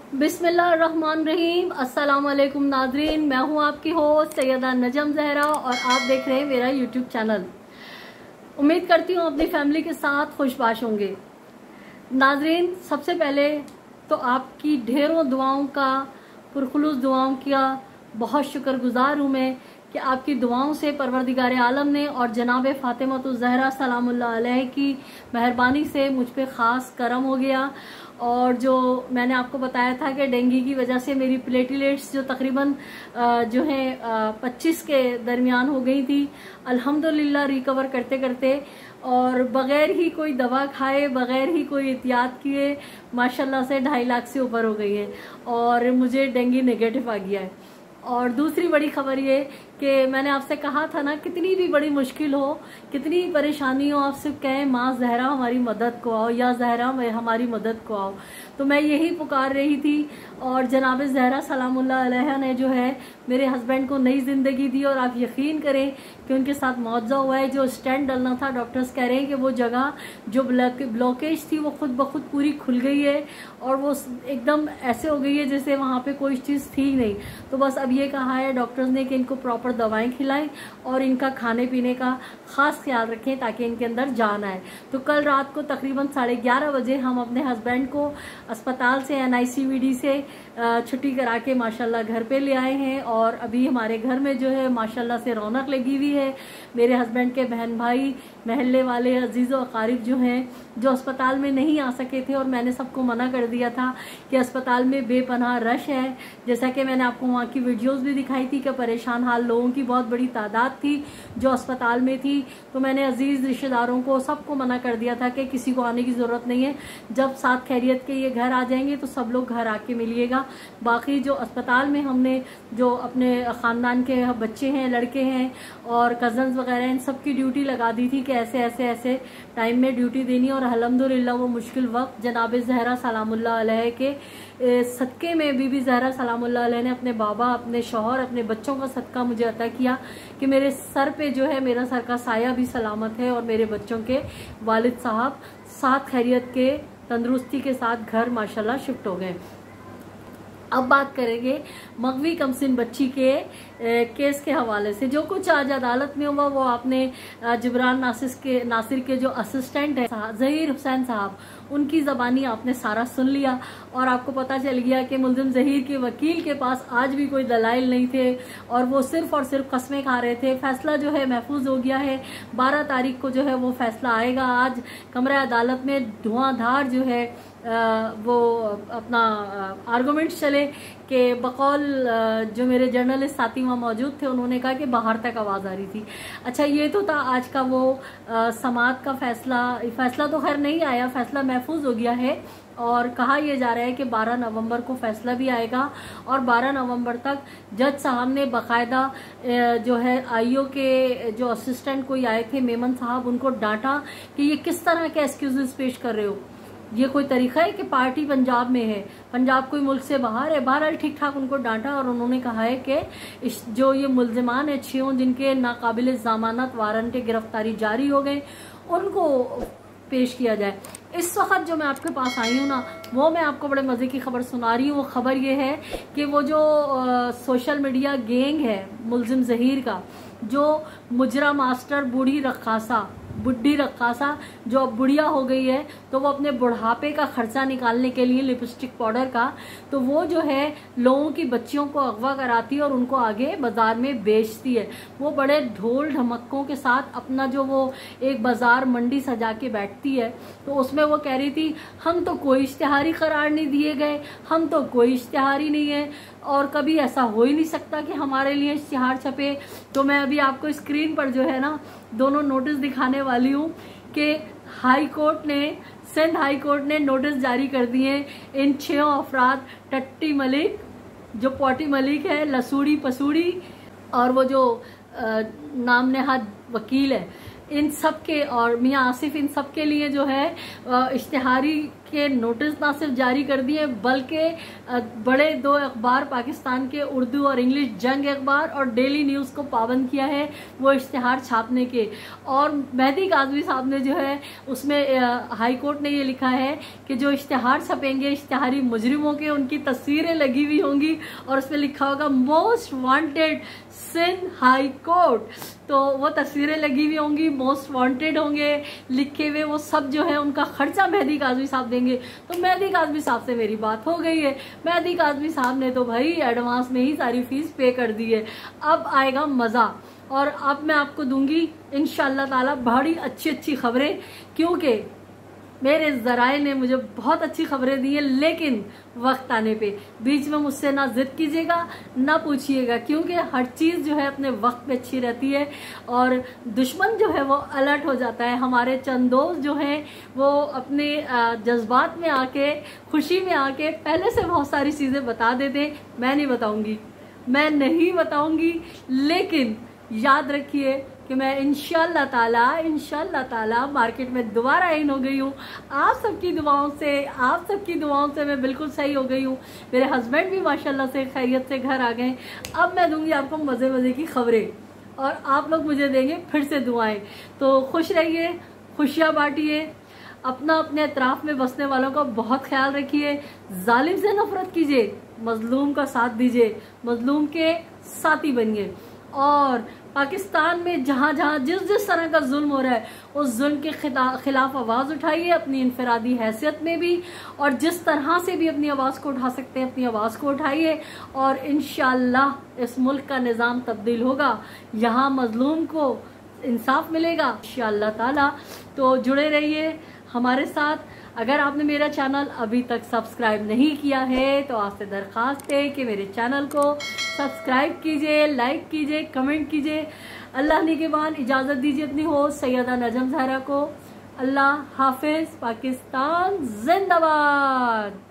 बिस्मिल्लाहिर्रहमानिर्रहीम। अस्सलाम वालेकुम नाजरीन, मैं हूं आपकी होस्ट सैयदा नजम जहरा और आप देख रहे हैं मेरा यूट्यूब चैनल। उम्मीद करती हूं अपनी फैमिली के साथ खुशबाश होंगे। नाजरीन, सबसे पहले तो आपकी ढेरों दुआओं का, पुरखुलूस दुआओं का बहुत शुक्रगुजार हूं मैं कि आपकी दुआओं से परवरदिगार आलम ने और जनाब फातिमातुज़ ज़हरा सलामुल्लाह अलैह की मेहरबानी से मुझ पे ख़ास करम हो गया। और जो मैंने आपको बताया था कि डेंगू की वजह से मेरी प्लेटलेट्स जो तकरीबन जो है 25 के दरमियान हो गई थी, अल्हम्दुलिल्लाह रिकवर करते करते और बगैर ही कोई दवा खाए, बगैर ही कोई एहतियात किए माशाल्लाह से 2.5 लाख से ऊपर हो गई है और मुझे डेंगू नेगेटिव आ गया है। और दूसरी बड़ी खबर ये कि मैंने आपसे कहा था ना, कितनी भी बड़ी मुश्किल हो, कितनी परेशानी हो, आप सिर्फ कहें माँ ज़हरा हमारी मदद को आओ या ज़हरा हमारी मदद को आओ। तो मैं यही पुकार रही थी और जनाब ज़हरा सलामुल्लाह अलैहा ने जो है मेरे हस्बैंड को नई ज़िंदगी दी। और आप यकीन करें कि उनके साथ मुआवजा हुआ है। जो स्टेंट डलना था, डॉक्टर्स कह रहे हैं कि वो जगह जो ब्लॉकेज थी वो खुद ब खुद पूरी खुल गई है और वो एकदम ऐसे हो गई है जैसे वहाँ पे कोई चीज़ थी नहीं। तो बस अब ये कहा है डॉक्टर्स ने कि इनको प्रॉपर दवाएं खिलाएं और इनका खाने पीने का खास ख्याल रखें ताकि इनके अंदर जान आए। तो कल रात को तकरीबन 11:30 बजे हम अपने हस्बैंड को अस्पताल से NICVD से छुट्टी करा के माशाल्लाह घर पे ले आए हैं और अभी हमारे घर में जो है माशाल्लाह से रौनक लगी हुई है। मेरे हस्बैंड के बहन भाई, महल्ले वाले, अजीज़ और अकारिब जो हैं, जो अस्पताल में नहीं आ सके थे और मैंने सबको मना कर दिया था कि अस्पताल में बेपनाह रश है। जैसा कि मैंने आपको वहाँ की वीडियोस भी दिखाई थी कि परेशान हाल लोगों की बहुत बड़ी तादाद थी जो अस्पताल में थी। तो मैंने अजीज़ रिश्तेदारों को सबको मना कर दिया था कि किसी को आने की ज़रूरत नहीं है। जब साथ खैरियत के ये घर आ जाएंगे तो सब लोग घर आके मिलिएगा। बाकी जो अस्पताल में हमने जो अपने ख़ानदान के बच्चे हैं, लड़के हैं और कज़न्स वगैरह, इन सब की ड्यूटी लगा दी थी कि ऐसे ऐसे ऐसे टाइम में ड्यूटी देनी। और अल्हम्दुलिल्लाह वो मुश्किल वक्त जनाब ज़हरा सलामुल्लाह अलैह के सदक़े में बीबी ज़हरा सलामुल्लाह अलैह ने अपने बाबा, अपने शौहर, अपने बच्चों का सदका मुझे अता किया कि मेरे सर पे जो है मेरा सर का साया भी सलामत है और मेरे बच्चों के वालिद साहब साथ खैरियत के, तंदुरुस्ती के साथ घर माशाल्लाह शिफ्ट हो गए। अब बात करेंगे मगवी कमसिन बच्ची के केस के हवाले से। जो कुछ आज अदालत में हुआ वो आपने जिब्रान नासिर के जो असिस्टेंट है ज़हीर हुसैन साहब, उनकी ज़बानी आपने सारा सुन लिया और आपको पता चल गया कि मुल्ज़िम ज़हीर के वकील के पास आज भी कोई दलाइल नहीं थे और वो सिर्फ और सिर्फ कस्में खा रहे थे। फैसला जो है महफूज हो गया है। 12 तारीख को जो है वो फैसला आएगा। आज कमरा अदालत में धुआंधार जो है वो अपना आर्गूमेंट्स चले कि बकौल जो मेरे जर्नलिस्ट साथी वहाँ मौजूद थे उन्होंने कहा कि बाहर तक आवाज़ आ रही थी। अच्छा, ये तो था आज का वो समाअत का फैसला तो खैर नहीं आया, फैसला महफूज हो गया है और कहा यह जा रहा है कि 12 नवंबर को फैसला भी आएगा और 12 नवंबर तक जज साहब ने बाकायदा जो है IO के जो असिस्टेंट कोई आए थे मेमन साहब, उनको डांटा कि ये किस तरह के एक्सक्यूजेस पेश कर रहे हो, ये कोई तरीका है कि पार्टी पंजाब में है, पंजाब कोई मुल्क से बाहर है। बहरहाल ठीक ठाक उनको डांटा और उन्होंने कहा है कि जो ये मुल्जिमान है 6 जिनके नाकाबिल जमानत वारंट गिरफ्तारी जारी हो गए, उनको पेश किया जाए। इस वक्त जो मैं आपके पास आई हूँ ना, वो मैं आपको बड़े मज़े की खबर सुना रही हूँ। वो खबर ये है कि वो जो सोशल मीडिया गैंग है मुल्जिम ज़हीर का, जो मुजरा मास्टर बुढ़ी रक्कासा जो अब बुढ़िया हो गई है, तो वो अपने बुढ़ापे का खर्चा निकालने के लिए लिपस्टिक पाउडर का, तो वो जो है लोगों की बच्चियों को अगवा कराती है और उनको आगे बाजार में बेचती है। वो बड़े ढोल ढमक्कों के साथ अपना जो वो एक बाजार मंडी सजा के बैठती है। तो उसमें वो कह रही थी हम तो कोई इश्तिहारी करार नहीं दिए गए, हम तो कोई इश्तिहारी नहीं है और कभी ऐसा हो ही नहीं सकता कि हमारे लिए इश्तिहार छपे। तो मैं अभी आपको स्क्रीन पर जो है ना दोनों नोटिस दिखाने वाली हूँ कि सिंध हाई कोर्ट ने नोटिस जारी कर दिए इन 6 अफराद, टट्टी मलिक जो पॉटी मलिक है, लसूड़ी पसूड़ी और वो जो नाम नेहाद वकील है, इन सब के और मियाँ आसिफ, इन सब के लिए जो है इश्तिहारी के नोटिस ना सिर्फ जारी कर दिए बल्कि बड़े 2 अखबार पाकिस्तान के, उर्दू और इंग्लिश, जंग अखबार और डेली न्यूज़ को पाबंद किया है वो इश्तिहार छापने के। और मेहदी काज़मी साहब ने जो है उसमें हाई कोर्ट ने ये लिखा है कि जो इश्तिहार छपेंगे इश्तिहारी मुजरिमों के, उनकी तस्वीरें लगी हुई होंगी और उसमें लिखा होगा most wanted Sindh high court. तो वो तस्वीरें लगी हुई होंगी, मोस्ट वांटेड होंगे लिखे हुए, वो सब जो है उनका खर्चा मेहदी काज़मी साहब देंगे। तो मेहदी काज़मी साहब से मेरी बात हो गई है। मेहदी काज़मी साहब ने तो भाई एडवांस में ही सारी फीस पे कर दी है। अब आएगा मज़ा और अब मैं आपको दूंगी इंशाअल्लाह ताला बड़ी अच्छी खबरें, क्योंकि मेरे ज़राए ने मुझे बहुत अच्छी खबरें दी हैं, लेकिन वक्त आने पे बीच में मुझसे ना जिद कीजिएगा ना पूछिएगा, क्योंकि हर चीज़ जो है अपने वक्त पे अच्छी रहती है और दुश्मन जो है वो अलर्ट हो जाता है। हमारे चंद दोस्त जो हैं वो अपने जज्बात में आके, खुशी में आके पहले से बहुत सारी चीज़ें बता देते। मैं नहीं बताऊंगी, लेकिन याद रखिए कि मैं इंशाअल्लाह ताला मार्केट में दोबारा इन हो गई हूँ। आप सबकी दुआओं से मैं बिल्कुल सही हो गई हूँ। मेरे हस्बैंड भी माशाल्लाह से खैरियत से घर आ गए। अब मैं दूंगी आपको मज़े की खबरें और आप लोग मुझे देंगे फिर से दुआएं। तो खुश रहिए, खुशियाँ बांटिए, अपने अतराफ में बसने वालों का बहुत ख्याल रखिए, जालिम से नफरत कीजिए, मजलूम का साथ दीजिए, मजलूम के साथी बनिए और पाकिस्तान में जहाँ जिस तरह का जुल्म हो रहा है उस जुल्म के खिलाफ आवाज़ उठाइए अपनी इनफरादी हैसियत में भी, और जिस तरह से भी अपनी आवाज़ को उठा सकते हैं अपनी आवाज़ को उठाइए और इंशाअल्लाह इस मुल्क का निज़ाम तब्दील होगा। यहाँ मजलूम को इंसाफ मिलेगा इंशाअल्लाह ताला। तो जुड़े रहिए हमारे साथ। अगर आपने मेरा चैनल अभी तक सब्सक्राइब नहीं किया है तो आपसे दरख्वास्त है कि मेरे चैनल को सब्सक्राइब कीजिए, लाइक कीजिए, कमेंट कीजिए। अल्लाह निगहबान। इजाज़त दीजिए अपनी होस्ट सैयदा नजम ज़हरा को। अल्लाह हाफिज़। पाकिस्तान जिंदाबाद।